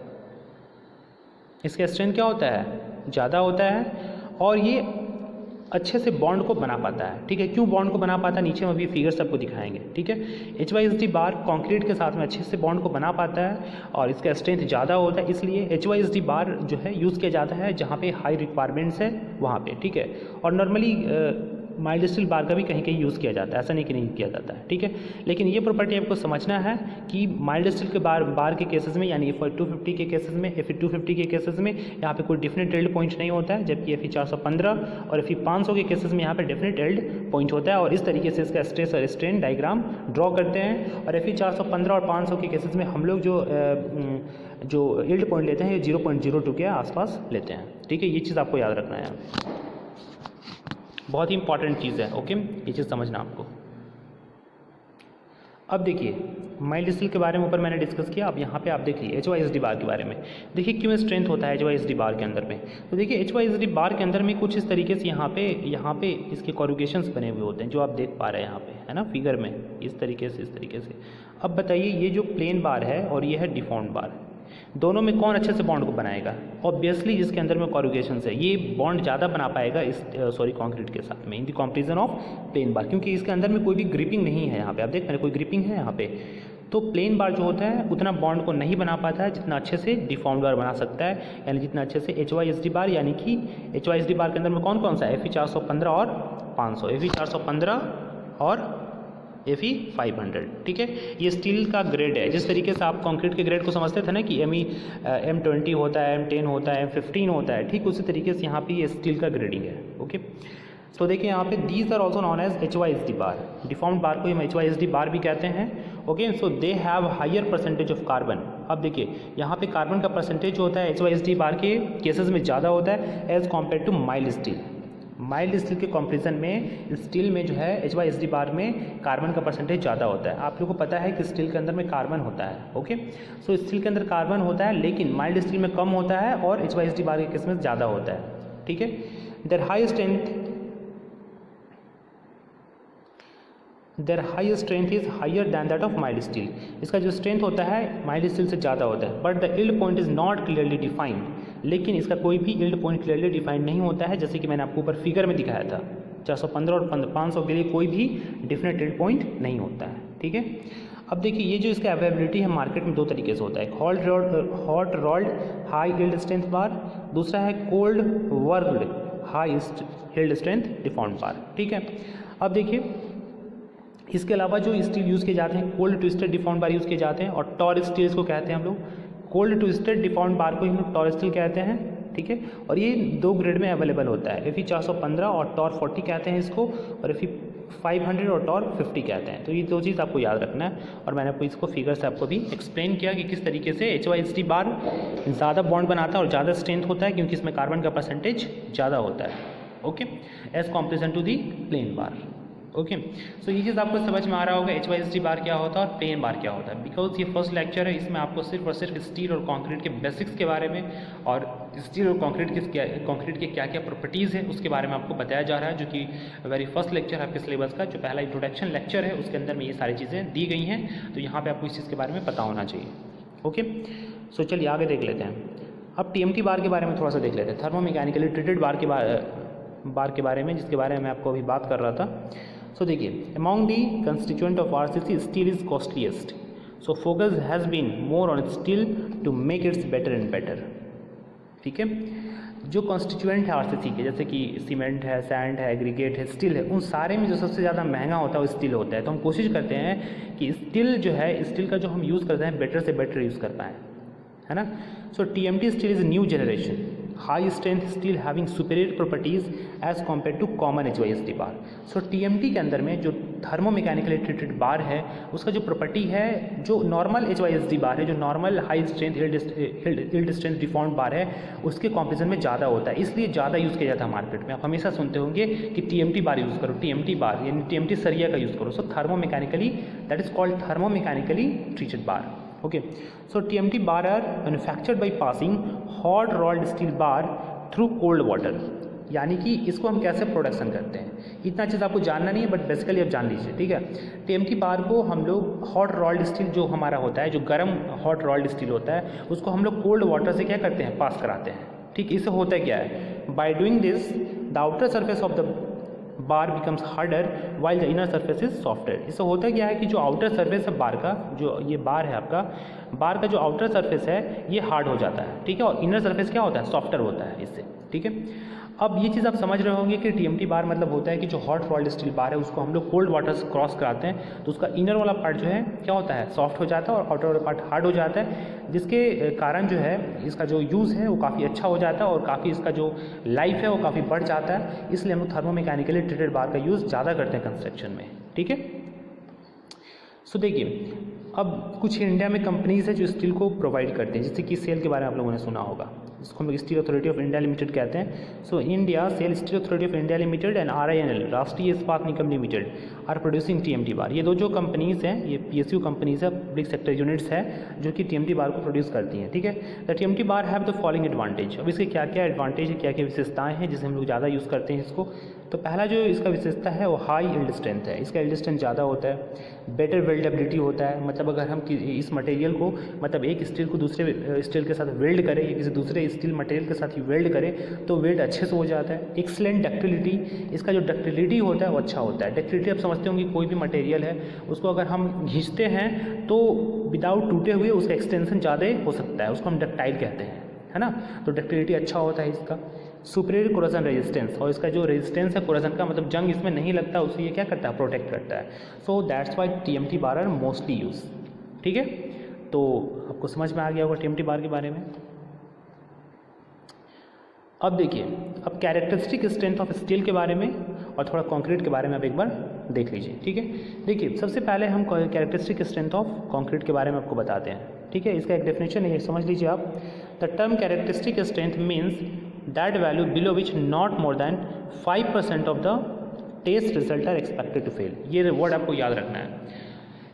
इसका स्ट्रेंथ क्या होता है? ज़्यादा होता है, और ये अच्छे से बॉन्ड को बना पाता है। ठीक है, क्यों बॉन्ड को बना पाता है, नीचे में अभी फिगर्स आपको दिखाएंगे। ठीक है, HYSD बार कंक्रीट के साथ में अच्छे से बॉन्ड को बना पाता है और इसका स्ट्रेंथ ज़्यादा होता है, इसलिए HYSD बार जो है यूज़ किया जाता है जहाँ पे हाई रिक्वायरमेंट्स है वहाँ पे। ठीक है, और नॉर्मली माइल्ड स्टील बार का भी कहीं कहीं यूज़ किया जाता है, ऐसा नहीं कि नहीं किया जाता है। ठीक है, लेकिन ये प्रॉपर्टी आपको समझना है कि माइल्ड स्टील के बार के केसेस में, यानी Fe250 के केसेस में, Fe250 के केसेस में यहाँ पे कोई डिफिनेट इल्ड पॉइंट नहीं होता है, जबकि Fe415 और Fe500 के केसेस में यहाँ पे डिफिनेट इल्ड पॉइंट होता है। और इस तरीके से इसका स्ट्रेस और स्ट्रेन डायग्राम ड्रॉ करते हैं। और Fe415 और 500 के केसेस में हम लोग जो इल्ड पॉइंट लेते हैं ये 0.02 के आसपास लेते हैं। ठीक है, ये चीज़ आपको याद रखना है, बहुत ही इंपॉर्टेंट चीज़ है। ओके, ये चीज़ समझना आपको। अब देखिए माइल्ड स्टील के बारे में ऊपर मैंने डिस्कस किया, अब यहाँ पे आप देखिए HYSD बार के बारे में। देखिए क्यों स्ट्रेंथ होता है HYSD बार के अंदर में। तो देखिए HYSD बार के अंदर में कुछ इस तरीके से यहाँ पे इसके कॉरुगेशंस बने हुए होते हैं, जो आप देख पा रहे हैं यहाँ पे, है ना, फिगर में इस तरीके से। अब बताइए ये जो प्लेन बार है और ये है डिफॉर्म्ड बार, दोनों में कौन अच्छे से बॉन्ड को बनाएगा? ऑब्वियसली जिसके अंदर में कॉरुगेशंस है, ये बॉन्ड ज़्यादा बना पाएगा इस कंक्रीट के साथ में in the comparison of plane बार, क्योंकि इसके अंदर में कोई भी ग्रिपिंग नहीं है। यहाँ पे आप देख रहे हैं कोई ग्रिपिंग है यहाँ पे, तो प्लेन बार जो होता है उतना बॉन्ड को नहीं बना पाता है जितना अच्छे से डिफॉर्म्ड बार बना सकता है, यानी जितना अच्छे से HYSD बार, यानी कि HYSD बार के अंदर में कौन कौन सा है, Fe415 और 500, Fe415 और Fe500। ठीक है, ये स्टील का ग्रेड है। जिस तरीके से आप कंक्रीट के ग्रेड को समझते थे ना कि M20 होता है, M10 होता है, M15 होता है, ठीक उसी तरीके से यहाँ पे ये स्टील का ग्रेडिंग है। ओके, तो देखिए यहाँ पे these are also known as HYSD bar, deformed bar को हम HYSD बार भी कहते हैं। Okay, so they have higher percentage of carbon. अब देखिए यहाँ पे कार्बन का परसेंटेज होता है HYSD बार के केसेस में ज़्यादा होता है as compare to mild steel. Mild steel के कंपैरिजन में स्टील में जो है HYSD बार में कार्बन का परसेंटेज ज़्यादा होता है। आप लोगों को पता है कि स्टील के अंदर में कार्बन होता है, ओके। सो स्टील के अंदर कार्बन होता है लेकिन माइल्ड स्टील में कम होता है और HYSD बार के केस में ज़्यादा होता है, ठीक है। Their high strength is higher than that of mild steel. इसका जो स्ट्रेंथ होता है माइल्ड स्टील से ज़्यादा होता है, but the yield point is not clearly defined. लेकिन इसका कोई भी यील्ड पॉइंट क्लियरली डिफाइंड नहीं होता है, जैसे कि मैंने आपको ऊपर फिगर में दिखाया था। 415 और 500 के लिए कोई भी डिफिनेट यील्ड पॉइंट नहीं होता है, ठीक है। अब देखिए ये जो इसका अवेलेबिलिटी है मार्केट में दो तरीके से होता है, hot rolled high yield strength bar, दूसरा है cold worked high yield strength deformed bar, ठीक है। अब देखिए इसके अलावा जो स्टील यूज़ किए जाते हैं, कोल्ड ट्विस्टेड डिफॉर्म्ड बार यूज़ किए जाते हैं और टॉर स्टील इसको कहते हैं हम लोग। कोल्ड ट्विस्टेड डिफॉर्म्ड बार को हम लोग टॉर स्टील कहते हैं, ठीक है। और ये दो ग्रेड में अवेलेबल होता है, Fe 415 और टॉर 40 कहते हैं इसको, और Fe 500 और टॉर 50 कहते हैं। तो ये दो चीज़ आपको याद रखना है। और मैंने आपको इसको फिगर से आपको भी एक्सप्लेन किया कि किस तरीके से HYSD बार ज़्यादा बॉन्ड बनाता है और ज़्यादा स्ट्रेंथ होता है क्योंकि इसमें कार्बन का परसेंटेज ज़्यादा होता है, okay, as comparison to the plain bar, okay. So ये चीज़ आपको समझ में आ रहा होगा HYSD बार क्या होता है और प्लेन बार क्या होता है। बिकॉज ये फर्स्ट लेक्चर है, इसमें आपको सिर्फ और सिर्फ स्टील और कंक्रीट के बेसिक्स के बारे में और स्टील और कंक्रीट के क्या क्या प्रॉपर्टीज़ है उसके बारे में आपको बताया जा रहा है, जो कि वेरी फर्स्ट लेक्चर है आपके सिलेबस का। जो पहला इंट्रोडक्शन लेक्चर है उसके अंदर में ये सारी चीज़ें दी गई हैं, तो यहाँ पर आपको इस चीज़ के बारे में पता होना चाहिए, ओके। सो चलिए आगे देख लेते हैं। अब TMT बार के बारे में थोड़ा सा देख लेते हैं, थर्मोमैकेनिकली ट्रीटेड बार के बारे में, जिसके बारे में मैं आपको अभी बात कर रहा था। सो देखिए, among the constituent of RCC steel is costliest, so focus has been more on steel to make its better and better, ठीक है। जो कॉन्स्टिट्यूएंट है RCC के, जैसे कि सीमेंट है, सैंड है, एग्रीगेट है, स्टील है, उन सारे में जो सबसे ज़्यादा महंगा होता है वो स्टील होता है। तो हम कोशिश करते हैं कि स्टील जो है, स्टील का जो हम यूज़ करते हैं बेटर से बेटर यूज़ कर पाएँ, है ना। So TMT steel is new generation high strength steel having superior properties as compare to common HYSD bar. So TMT के अंदर में जो थर्मोमैकेनिकली ट्रीटेड बार है उसका जो प्रॉपर्टी है, जो नॉर्मल HYSD बार है, जो normal high strength yield strength deformed बार है, उसके कॉम्पेरिजन में ज़्यादा होता है, इसलिए ज़्यादा यूज़ किया जाता है मार्केट में। आप हमेशा सुनते होंगे कि TMT बार यूज़ करो, TMT बार यानी TMT सरिया का यूज़ करो। So thermomechanically that is called thermomechanically treated bar, okay. So TMT bar are manufactured by passing hot rolled steel bar through cold water। यानी कि इसको हम कैसे प्रोडक्शन करते हैं, इतना चीज़ आपको जानना नहीं है, बट बेसिकली आप जान लीजिए, ठीक है। TMT बार को हम लोग हॉट रोल्ड स्टील जो हमारा होता है, जो गर्म हॉट रोल्ड स्टील होता है, उसको हम लोग कोल्ड वाटर से क्या करते हैं, पास कराते हैं, ठीक। इससे होता क्या है, by doing this the outer surface of the bar becomes harder while the inner surface is softer. इससे होता क्या है कि जो आउटर सरफेस है बार का, जो ये बार है आपका, बार का जो आउटर सरफेस है ये हार्ड हो जाता है, ठीक है, और इनर सरफेस क्या होता है, सॉफ्टर होता है इससे, ठीक है। अब ये चीज़ आप समझ रहे होंगे कि TMT बार मतलब होता है कि जो हॉट रोल्ड स्टील बार है उसको हम लोग कोल्ड वाटर से क्रॉस कराते हैं, तो उसका इनर वाला पार्ट जो है क्या होता है, सॉफ्ट हो जाता है, और आउटर वाला पार्ट हार्ड हो जाता है, जिसके कारण जो है इसका जो यूज़ है वो काफ़ी अच्छा हो जाता है और काफ़ी इसका जो लाइफ है वो काफ़ी बढ़ जाता है। इसलिए हम लोग थर्मोमैकेनिकली ट्रीटेड बार का यूज़ ज़्यादा करते हैं कंस्ट्रक्शन में, ठीक है। सो देखिए, अब कुछ इंडिया में कंपनीज़ है जो स्टील को प्रोवाइड करते हैं, जैसे कि सेल के बारे में आप लोगों ने सुना होगा, इसको हम लोग steel authority of India limited कहते हैं। So India SAIL steel authority of India limited and RINL Rashtriya Ispat Nigam limited are producing TMT bar. ये दो जो कंपनीज़ हैं ये PSU कंपनीज़ है, पब्लिक सेक्टर यूनिट्स है, जो कि TMT बार को प्रोड्यूस करती हैं, ठीक है। The TMT bar have the following advantage. अब इसके क्या क्या एडवांटेज है, क्या क्या विशेषताएँ हैं जिसे हम लोग ज़्यादा यूज़ करते हैं इसको। तो पहला जो इसका विशेषता है वो हाई यील्ड स्ट्रेंथ है, इसका यील्ड स्ट्रेंथ ज़्यादा होता है। बेटर वेल्डेबिलिटी होता है, मतलब अगर हम इस मटेरियल को, मतलब एक स्टील को दूसरे स्टील के साथ वेल्ड करें या किसी दूसरे स्टील मटेरियल के साथ ही वेल्ड करें तो वेल्ड अच्छे से हो जाता है। एक्सीलेंट डक्टिलिटी, इसका जो डक्टिलिटी होता है वो अच्छा होता है। डक्टिलिटी आप समझते होंगे, कोई भी मटेरियल है उसको अगर हम घींचते हैं तो विदाउट टूटे हुए उसका एक्सटेंशन ज़्यादा हो सकता है, उसको हम डक्टाइल कहते हैं, है ना। तो डक्टिलिटी अच्छा होता है इसका। सुपीरियर कोरोजन रेजिस्टेंस, और इसका जो रेजिस्टेंस है कोरोजन का, मतलब जंग इसमें नहीं लगता, उसे ये क्या करता है, प्रोटेक्ट करता है। So that's why TMT bar are mostly use, ठीक है। तो आपको समझ में आ गया होगा TMT बार के बारे में। अब देखिए, अब कैरेक्टरिस्टिक स्ट्रेंथ ऑफ स्टील के बारे में और थोड़ा कंक्रीट के बारे में आप एक बार देख लीजिए, ठीक है। देखिए, सबसे पहले हम कैरेक्टरिस्टिक स्ट्रेंथ ऑफ कंक्रीट के बारे में आपको बताते हैं, ठीक है। इसका एक डेफिनेशन है, समझ लीजिए आप। The term characteristic strength means that value below which not more than 5% of the test result are expected to fail. ये वर्ड आपको याद रखना है।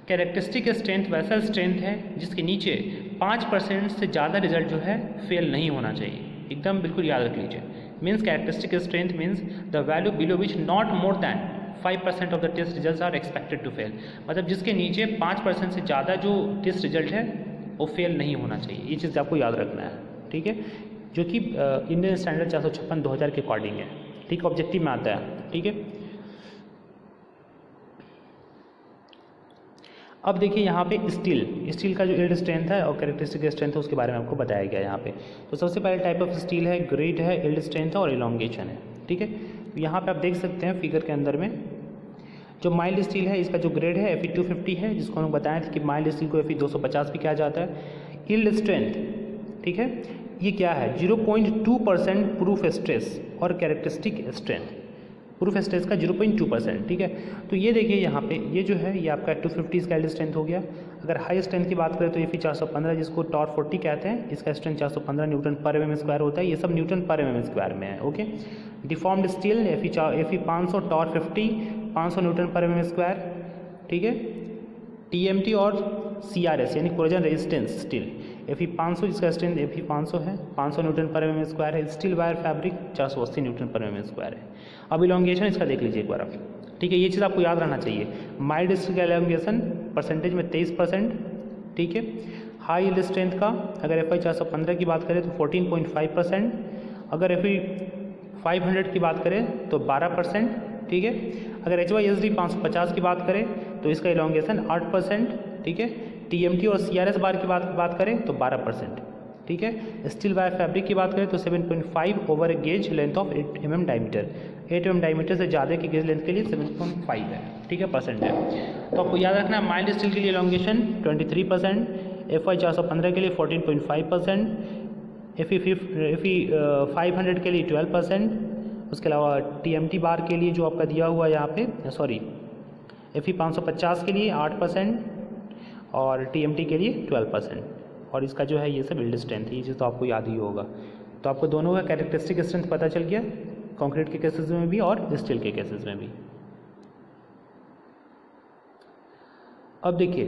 कैरेक्टरिस्टिक स्ट्रेंथ वैसा स्ट्रेंथ है जिसके नीचे 5% से ज़्यादा रिजल्ट जो है फेल नहीं होना चाहिए, एकदम बिल्कुल याद रख लीजिए। Means characteristic strength means the value below which not more than 5% of the test result are expected to fail, मतलब जिसके नीचे 5% से ज़्यादा जो टेस्ट रिजल्ट है वो फेल नहीं होना चाहिए। ये चीज़ आपको याद रखना है, ठीक है, जो कि इंडियन स्टैंडर्ड 456 2000 के अकॉर्डिंग है, ठीक, ऑब्जेक्टिव में आता है, ठीक है। अब देखिए यहाँ पे स्टील का जो यील्ड स्ट्रेंथ है और कैरेक्टरिस्टिक स्ट्रेंथ है उसके बारे में आपको बताया गया है यहाँ पे। तो सबसे पहले टाइप ऑफ स्टील है, ग्रेड है, यील्ड स्ट्रेंथ है और इलोंगेशन है, ठीक है। तो यहाँ पे आप देख सकते हैं फिगर के अंदर में जो माइल्ड स्टील है इसका जो ग्रेड है Fe 250 है, जिसको हम बताए थे कि माइल्ड स्टील को Fe 250 भी कहा जाता है। यील्ड स्ट्रेंथ, ठीक है, ये क्या है 0.2% प्रूफ स्ट्रेस और कैरेक्टरिस्टिक स्ट्रेंथ, प्रूफ स्ट्रेस का 0.2%, ठीक है। तो ये देखिए यहाँ पे ये जो है ये आपका 250 का यील्ड स्ट्रेंथ हो गया। अगर हाई स्ट्रेंथ की बात करें तो Fe 415 जिसको टॉर 40 कहते हैं, इसका स्ट्रेंथ 415 न्यूटन पर mm² होता है। ये सब न्यूटन पर mm² में है, okay. Deformed steel Fe 500 tor 50 500 newton per mm², ठीक है। TMT और CRS यानी कोरोजन रेजिस्टेंस स्टील Fe 500 जिसका स्ट्रेंथ Fe 500 है, 500 न्यूटन पर mm² है। Steel wire fabric 480 Newton per mm² है। अब इलोंगेशन इसका देख लीजिए एक बार आप, ठीक है, ये चीज़ आपको याद रहना चाहिए। माइल्ड स्टील का इलोंगेशन परसेंटेज में 23%, ठीक है। हाई यील्ड स्ट्रेंथ का अगर Fe 415 की बात करें तो 14.5%, अगर Fe 500 की बात करें तो 12%, ठीक है। अगर HYSD 550 की बात करें तो इसका इलोंगेशन 8%, ठीक है। TMT और CRS बार की बात करें तो 12%, ठीक है। स्टील वायर फैब्रिक की बात करें तो 7.5 over gauge length of 8 mm diameter, 8 mm diameter से ज़्यादा की गेज लेंथ के लिए 7.5 है, ठीक है, परसेंट है। तो आपको याद रखना है माइल्ड स्टील के लिए इलोंगेशन 23%, Fe 415 के लिए 14.5%, Fe 500 के लिए 12%, उसके अलावा TMT बार के लिए जो आपका दिया हुआ है यहाँ पे सॉरी Fe 550 के लिए 8% और TMT के लिए 12%, और इसका जो है ये सब यील्ड स्ट्रेंथ है। ये चीज़ तो आपको याद ही होगा। तो आपको दोनों का कैरेक्टरिस्टिक स्ट्रेंथ पता चल गया, कंक्रीट के केसेस में भी और स्टील के केसेस में भी। अब देखिए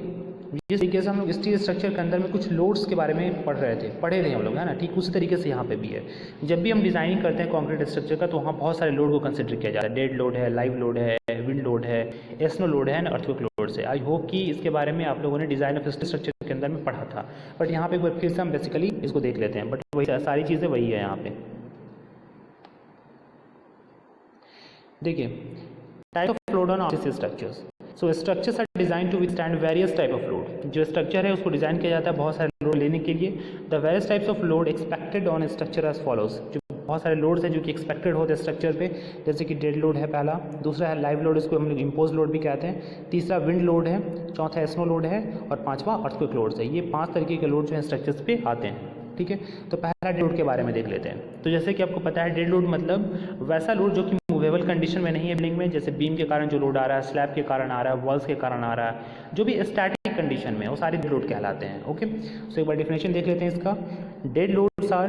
जिस तरीके से हम लोग स्टील स्ट्रक्चर के अंदर में कुछ लोड्स के बारे में पढ़े थे हम लोग, है ना, ठीक उसी तरीके से यहाँ पे भी है। जब भी हम डिज़ाइनिंग करते हैं कंक्रीट स्ट्रक्चर का तो वहाँ बहुत सारे लोड को कंसिडर किया जाता है। डेड लोड है, लाइव लोड है, विंड लोड है, एस्नो लोड है, अर्थक्वेक लोड से। आई होप कि इसके बारे में आप लोगों ने डिज़ाइन ऑफ स्टील स्ट्रक्चर के अंदर में पढ़ा था, बट यहाँ पे एक बार फिर से हम बेसिकली इसको देख लेते हैं। बट वही सारी चीज़ें वही है यहाँ पे। देखिए type of load on steel structures. So structures are design to withstand various type of load. जो स्ट्रक्चर है उसको डिज़ाइन किया जाता है बहुत सारे लोड लेने के लिए। The various types of load expected on structure as follows. जो बहुत सारे लोड्स हैं जो कि एक्सपेक्टेड होते हैं स्ट्रक्चर पे, जैसे कि डेड लोड है पहला, दूसरा है लाइव लोड, इसको हम लोग इम्पोज लोड भी कहते हैं, तीसरा विंड लोड है, चौथा एस्नो लोड है और पांचवा अर्थक्वेक लोड्स है। ये 5 तरीके के लोड जो है स्ट्रक्चर्स पे आते हैं, ठीक है। तो पहला डेड लोड के बारे में देख लेते हैं। तो जैसे कि आपको पता है डेड लोड मतलब वैसा लोड जो कि मूवेबल कंडीशन में नहीं है बिल्डिंग में, जैसे बीम के कारण जो लोड आ रहा है, स्लैब के कारण आ रहा है, वॉल्स के कारण आ रहा है, जो भी स्टैटिक कंडीशन में वो सारे डेड लोड कहलाते हैं, ओके। सो एक बार डेफिनेशन देख लेते हैं इसका। Dead loads are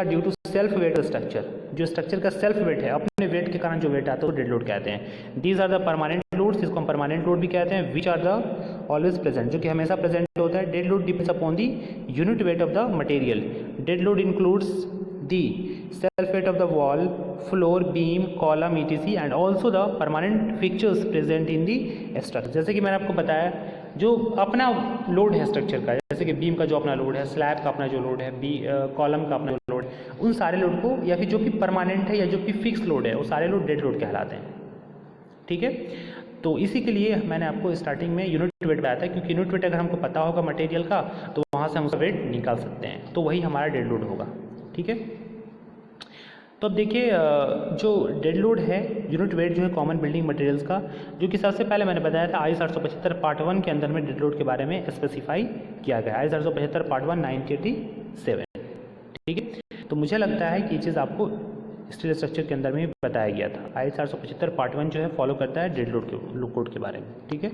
due to self weight structure. जो स्ट्रक्चर का सेल्फ वेट है, अपने वेट के कारण जो वेट आता है वो डेड लोड कहते हैं। These are the permanent loads, जिसको हम परमानेंट लोड भी कहते हैं, which are the always present, जो कि हमेशा प्रेजेंट होता है। Dead load depends upon the unit weight of the material. Dead load includes the self weight of the wall, floor, beam, column etc and also the permanent fixtures present in the structure. जैसे कि मैंने आपको बताया जो अपना load है structure का, जैसे कि बीम का जो अपना लोड है, स्लैब का अपना जो लोड है, कॉलम का अपना लोड है, उन सारे लोड को या फिर जो कि परमानेंट है या जो कि फिक्स लोड है वो सारे लोड डेड लोड कहलाते हैं, ठीक है। तो इसी के लिए मैंने आपको स्टार्टिंग में यूनिट वेट बताया था, क्योंकि यूनिट वेट अगर हमको पता होगा मटेरियल का तो वहाँ से हम उसका वेट निकाल सकते हैं, तो वही हमारा डेड लोड होगा, ठीक है। तो अब देखिए जो डेड लोड है यूनिट वेट जो है कॉमन बिल्डिंग मटेरियल्स का, जो कि सबसे पहले मैंने बताया था IS 875 पार्ट 1 के अंदर में डेड लोड के बारे में स्पेसिफाई किया गया है। IS 875 पार्ट 1 1987, ठीक है। तो मुझे लगता है कि ये चीज़ आपको स्टील स्ट्रक्चर के अंदर में बताया गया था। IS 875 पार्ट 1 जो है फॉलो करता है डेड लोड कोड के बारे में, ठीक है।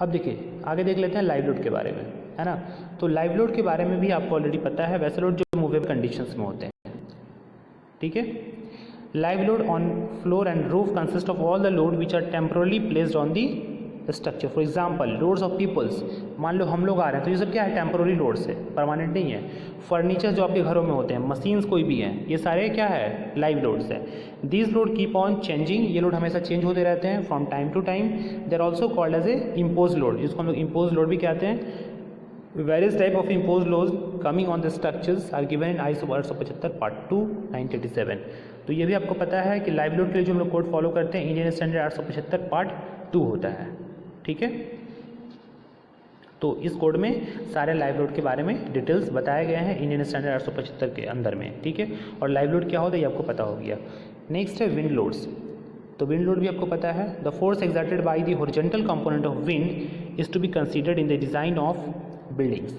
अब देखिए आगे देख लेते हैं लाइव लोड के बारे में। है ना। तो लाइव लोड के बारे में भी आपको ऑलरेडी पता है, वैसे लोड जो मूवेबल कंडीशंस में होते हैं, ठीक है। Live load on floor and roof consist of all the load which are temporally placed on the structure. For example loads of peoples, मान लो हम लोग आ रहे हैं तो ये सब क्या है, टेम्पोररी लोड्स है, परमानेंट नहीं है। फर्नीचर जो आपके घरों में होते हैं, मशीन्स कोई भी हैं, ये सारे क्या है, लाइव लोड्स है। These load keep on changing, ये लोड हमेशा चेंज होते रहते हैं from time to time. They are also called as a impose load, जिसको हम लोग इम्पोज लोड भी कहते हैं। Various type of imposed laws coming on the structures are given in ISO 875 part 2 1987। तो ये भी आपको पता है कि लाइव लोड के लिए जो हम लोग कोड फॉलो करते हैं इंडियन स्टैंडर्ड 875 पार्ट 2 होता है, ठीक है। तो इस कोड में सारे लाइव लोड के बारे में डिटेल्स बताए गए हैं इंडियन स्टैंडर्ड 875 के अंदर में, ठीक है। और लाइव लोड क्या होता है ये आपको पता हो गया। नेक्स्ट है विंड लोड्स। तो विंड लोड भी आपको पता है, the force exerted by the horizontal component of wind is to be considered in the design of buildings.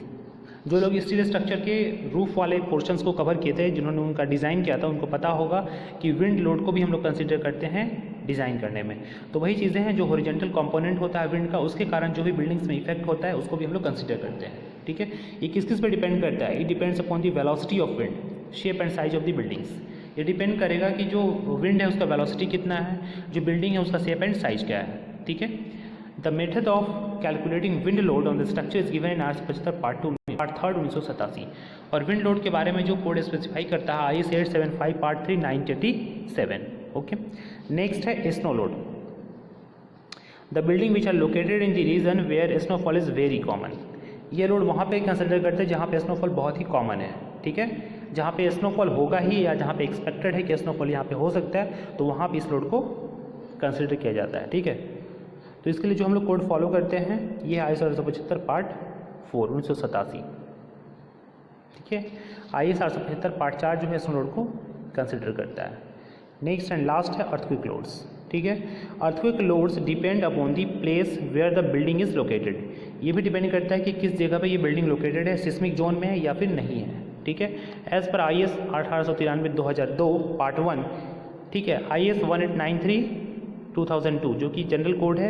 जो लोग स्टील स्ट्रक्चर के रूफ वाले पोर्शंस को कवर किए थे, जिन्होंने उनका डिज़ाइन किया था, उनको पता होगा कि विंड लोड को भी हम लोग कंसीडर करते हैं डिज़ाइन करने में। तो वही चीज़ें हैं जो हॉरिजॉन्टल कंपोनेंट होता है विंड का, उसके कारण जो भी बिल्डिंग्स में इफेक्ट होता है उसको भी हम लोग कंसीडर करते हैं, ठीक है। ये किस किस पे डिपेंड करता है, it depends upon the velocity of wind, shape and size of the buildings. ये डिपेंड करेगा कि जो विंड है उसका वेलोसिटी कितना है, जो बिल्डिंग है उसका शेप एंड साइज क्या है, ठीक है। The method of calculating wind load on the structure is given in 875 part 2 part 3 1987। और विंड लोड के बारे में जो कोड स्पेसिफाई करता है IS 875 पार्ट 3 1987, ओके। नेक्स्ट है snow load. The building which are located in the region where snowfall is very common. ये load वहाँ पे कंसिडर करते हैं जहाँ पे स्नोफॉल बहुत ही कॉमन है, ठीक है। जहाँ पे स्नोफॉल होगा ही या जहाँ पे एक्सपेक्टेड है कि स्नोफॉल यहाँ पे हो सकता है, तो वहाँ पे इस लोड को कंसिडर किया जाता है, ठीक है। तो इसके लिए जो हम लोग कोड फॉलो करते हैं ये IS 875 पार्ट 4 1987, ठीक है। IS 875 पार्ट 4 जो है स्नो लोड को कंसिडर करता है। नेक्स्ट एंड लास्ट है अर्थक्वेक लोड्स, ठीक है। Earthquake loads depend upon the place where the building is located. ये भी डिपेंड करता है कि किस जगह पे ये बिल्डिंग लोकेटेड है, सिस्मिक जोन में है या फिर नहीं है, ठीक है। एज पर IS 1893 2002 पार्ट 1, ठीक है। IS 1893 2002 जो कि जनरल कोड है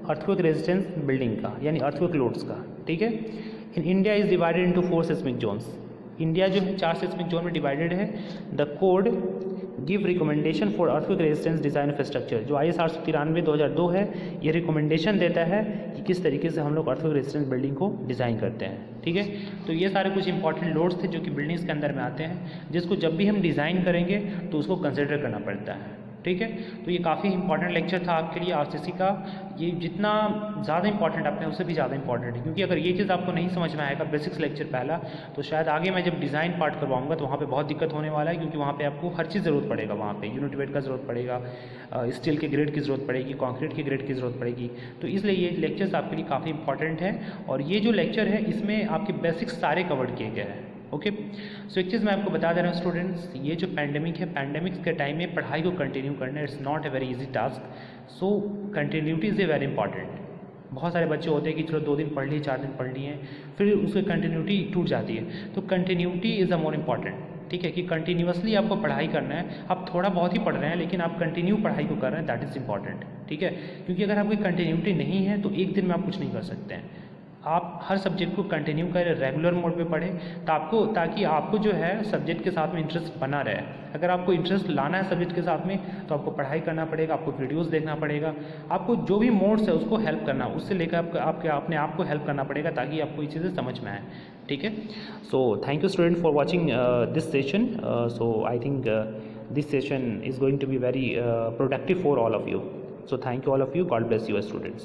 अर्थक्वेक रेजिस्टेंस बिल्डिंग का, यानी अर्थक्वेक लोड्स का, ठीक है। In India is divided into 4 seismic zones. India जो है 4 सिस्मिक जोन में डिवाइडेड है। The code give recommendation for earthquake resistance design of structure. जो IS 893 2002 है ये रिकमेंडेशन देता है कि किस तरीके से हम लोग अर्थक्वेक रेजिस्टेंस बिल्डिंग को डिज़ाइन करते हैं, ठीक है। तो ये सारे कुछ इंपॉर्टेंट लोड्स थे जो कि बिल्डिंग्स के अंदर में आते हैं, जिसको जब भी हम डिज़ाइन करेंगे तो उसको कंसिडर करना पड़ता है, ठीक है। तो ये काफ़ी इंपॉर्टेंट लेक्चर था आपके लिए RCC का। ये जितना ज़्यादा इंपॉर्टेंट आपने उससे भी ज़्यादा इंपॉर्टेंट है, क्योंकि अगर ये चीज़ आपको नहीं समझ में आएगा बेसिक्स लेक्चर पहला, तो शायद आगे मैं जब डिज़ाइन पार्ट करवाऊंगा तो वहाँ पे बहुत दिक्कत होने वाला है, क्योंकि वहाँ पे आपको हर चीज़ ज़रूरत पड़ेगा। वहाँ पे यूनिट वेट का ज़रूरत पड़ेगा, स्टील के ग्रेड की ज़रूरत पड़ेगी, कॉन्क्रीट के ग्रेड की ज़रूरत पड़ेगी। तो इसलिए ये लेक्चर्स आपके लिए काफ़ी इंपॉर्टेंट है। और ये जो लेक्चर है इसमें आपके बेसिक्स सारे कवर किए गए हैं, ओके। सो एक चीज़ मैं आपको बता दे रहा हूँ स्टूडेंट्स, ये जो पैंडेमिक है, पैंडेमिक्स के टाइम में पढ़ाई को कंटिन्यू करना it's not a very easy task. So continuity is a very important. बहुत सारे बच्चे होते हैं कि चलो 2 दिन पढ़ लिए, 4 दिन पढ़ लिए, फिर उसकी कंटिन्यूटी टूट जाती है। तो continuity is a more important, ठीक है, कि कंटिन्यूसली आपको पढ़ाई करना है। आप थोड़ा बहुत ही पढ़ रहे हैं लेकिन आप कंटिन्यू पढ़ाई को कर रहे हैं, दैट इज़ इंपॉर्टेंट, ठीक है। क्योंकि अगर आपकी कंटिन्यूटी नहीं है तो एक दिन में आप कुछ नहीं कर सकते हैं। आप हर सब्जेक्ट को कंटिन्यू करें, रेगुलर मोड पे पढ़ें, ताकि आपको जो है सब्जेक्ट के साथ में इंटरेस्ट बना रहे। अगर आपको इंटरेस्ट लाना है सब्जेक्ट के साथ में तो आपको पढ़ाई करना पड़ेगा, आपको वीडियोस देखना पड़ेगा, आपको जो भी मोड्स है उसको हेल्प करना, उससे लेकर आपके अपने आप को हेल्प करना पड़ेगा ताकि आपको ये चीज़ें समझ में आए, ठीक है। So thank you student for watching this session. So I think this session is going to be very productive for all of you. So thank you all of you. God bless you as students.